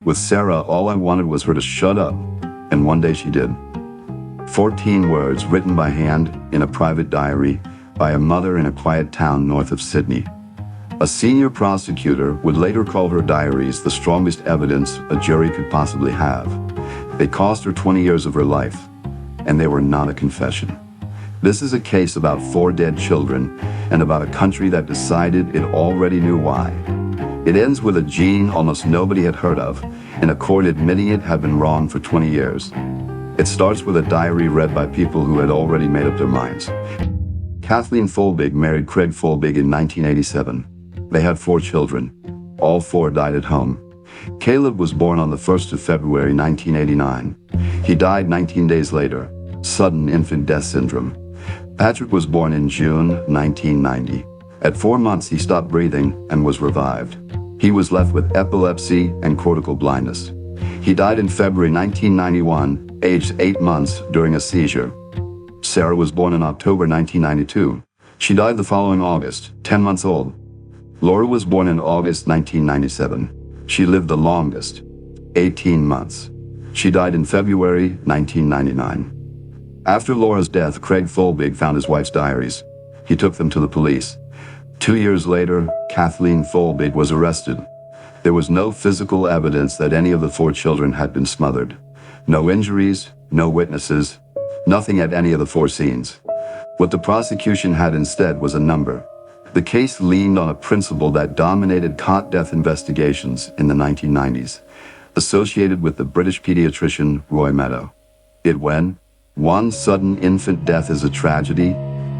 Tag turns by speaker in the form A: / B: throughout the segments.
A: With Sarah, all I wanted was her to shut up, and one day she did. 14 words written by hand in a private diary by a mother in a quiet town north of Sydney. A senior prosecutor would later call her diaries the strongest evidence a jury could possibly have. They cost her 20 years of her life, and they were not a confession. This is a case about 4 dead children and about a country that decided it already knew why. It ends with a gene almost nobody had heard of, and a court admitting it had been wrong for 20 years. It starts with a diary read by people who had already made up their minds. Kathleen Folbigg married Craig Folbigg in 1987. They had 4 children. All 4 died at home. Caleb was born on the 1st of February 1989. He died 19 days later, sudden infant death syndrome. Patrick was born in June 1990. At 4 months, he stopped breathing and was revived. He was left with epilepsy and cortical blindness. He died in February 1991, aged 8 months, during a seizure. Sarah was born in October 1992. She died the following August, 10 months old. Laura was born in August 1997. She lived the longest, 18 months. She died in February 1999. After Laura's death, Craig Folbigg found his wife's diaries. He took them to the police. 2 years later, Kathleen Folbigg was arrested. There was no physical evidence that any of the 4 children had been smothered. No injuries, no witnesses, nothing at any of the 4 scenes. What the prosecution had instead was a number. The case leaned on a principle that dominated cot death investigations in the 1990s, associated with the British pediatrician Roy Meadow. It went, 1 sudden infant death is a tragedy,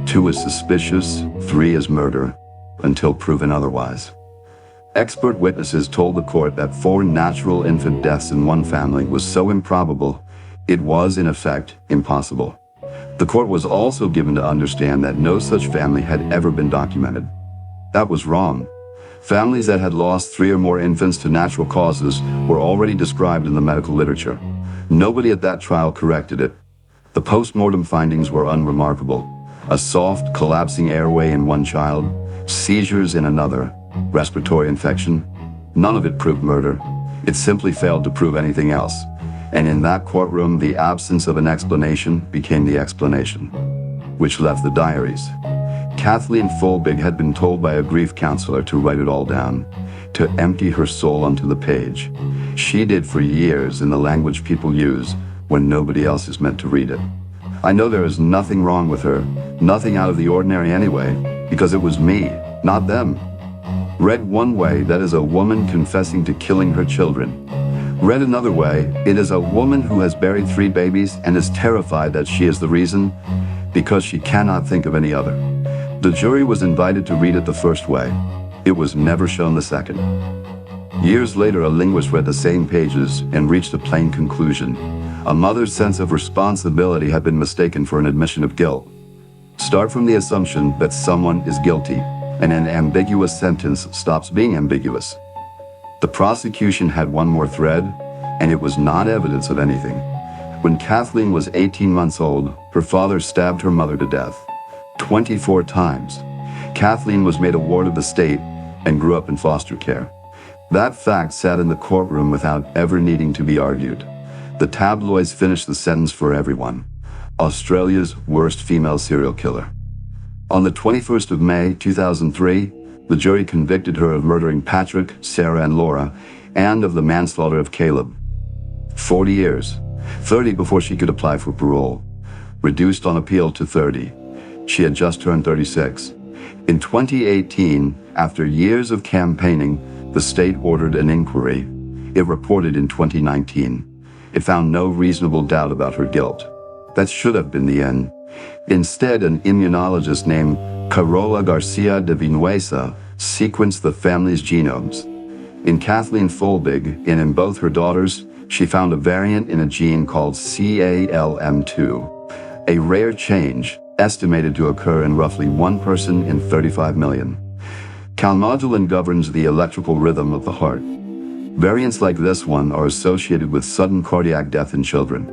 A: 2 is suspicious, 3 is murder, until proven otherwise. Expert witnesses told the court that 4 natural infant deaths in one family was so improbable, it was, in effect, impossible. The court was also given to understand that no such family had ever been documented. That was wrong. Families that had lost 3 or more infants to natural causes were already described in the medical literature. Nobody at that trial corrected it. The post-mortem findings were unremarkable. A soft, collapsing airway in one child, seizures in another, respiratory infection. None of it proved murder. It simply failed to prove anything else. And in that courtroom, the absence of an explanation became the explanation, which left the diaries. Kathleen Folbigg had been told by a grief counselor to write it all down, to empty her soul onto the page. She did for years in the language people use when nobody else is meant to read it. I know there is nothing wrong with her, nothing out of the ordinary anyway, because it was me, not them. Read one way, that is a woman confessing to killing her children. Read another way, it is a woman who has buried 3 babies and is terrified that she is the reason, because she cannot think of any other. The jury was invited to read it the first way. It was never shown the second. Years later, a linguist read the same pages and reached a plain conclusion. A mother's sense of responsibility had been mistaken for an admission of guilt. Start from the assumption that someone is guilty, and an ambiguous sentence stops being ambiguous. The prosecution had one more thread, and it was not evidence of anything. When Kathleen was 18 months old, her father stabbed her mother to death, 24 times. Kathleen was made a ward of the state and grew up in foster care. That fact sat in the courtroom without ever needing to be argued. The tabloids finished the sentence for everyone. Australia's worst female serial killer. On the 21st of May, 2003, the jury convicted her of murdering Patrick, Sarah, and Laura, and of the manslaughter of Caleb. 40 years, 30 before she could apply for parole. Reduced on appeal to 30. She had just turned 36. In 2018, after years of campaigning, the state ordered an inquiry. It reported in 2019. It found no reasonable doubt about her guilt. That should have been the end. Instead, an immunologist named Carola Garcia de Vinuesa sequenced the family's genomes. In Kathleen Folbigg and in both her daughters, she found a variant in a gene called CALM2, a rare change estimated to occur in roughly 1 person in 35 million. Calmodulin governs the electrical rhythm of the heart. Variants like this one are associated with sudden cardiac death in children.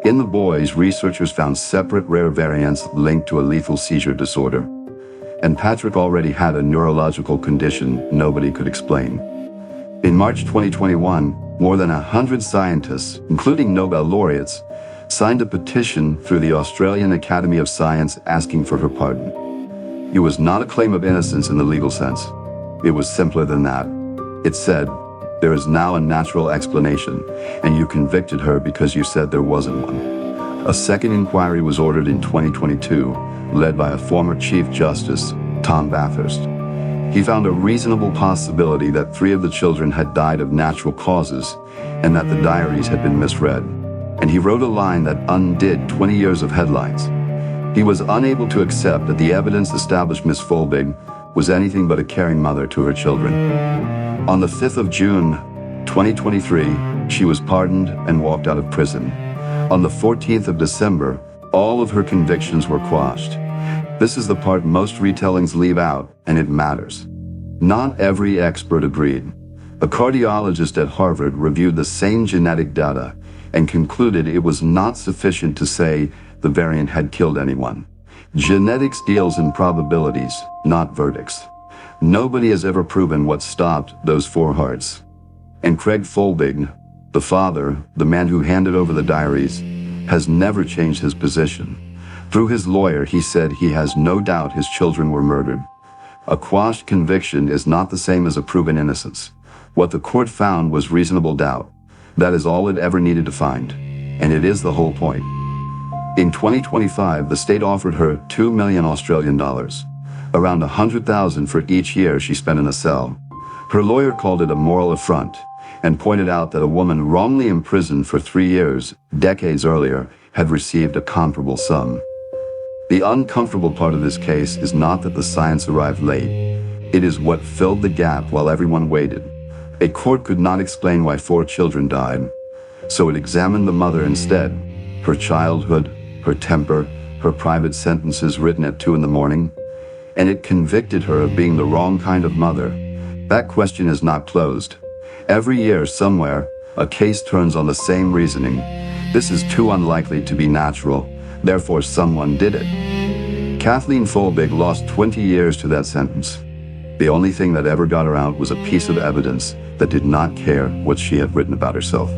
A: In the boys, researchers found separate rare variants linked to a lethal seizure disorder. And Patrick already had a neurological condition nobody could explain. In March 2021, more than 100 scientists, including Nobel laureates, signed a petition through the Australian Academy of Science asking for her pardon. It was not a claim of innocence in the legal sense. It was simpler than that. It said, "There is now a natural explanation, and you convicted her because you said there wasn't one." A second inquiry was ordered in 2022, led by a former Chief Justice, Tom Bathurst. He found a reasonable possibility that 3 of the children had died of natural causes and that the diaries had been misread. And he wrote a line that undid 20 years of headlines. He was unable to accept that the evidence established Miss Folbigg was anything but a caring mother to her children. On the 5th of June, 2023, she was pardoned and walked out of prison. On the 14th of December, all of her convictions were quashed. This is the part most retellings leave out, and it matters. Not every expert agreed. A cardiologist at Harvard reviewed the same genetic data and concluded it was not sufficient to say the variant had killed anyone. Genetics deals in probabilities, not verdicts. Nobody has ever proven what stopped those 4 hearts. And Craig Folbigg, the father, the man who handed over the diaries, has never changed his position. Through his lawyer, he said he has no doubt his children were murdered. A quashed conviction is not the same as a proven innocence. What the court found was reasonable doubt. That is all it ever needed to find. And it is the whole point. In 2025, the state offered her $2 million Australian dollars, around 100,000 for each year she spent in a cell. Her lawyer called it a moral affront and pointed out that a woman wrongly imprisoned for 3 years, decades earlier, had received a comparable sum. The uncomfortable part of this case is not that the science arrived late. It is what filled the gap while everyone waited. A court could not explain why 4 children died, so it examined the mother instead. Her childhood, her temper, her private sentences written at 2 in the morning, and it convicted her of being the wrong kind of mother. That question is not closed. Every year, somewhere, a case turns on the same reasoning. This is too unlikely to be natural, therefore someone did it. Kathleen Folbigg lost 20 years to that sentence. The only thing that ever got her out was a piece of evidence that did not care what she had written about herself.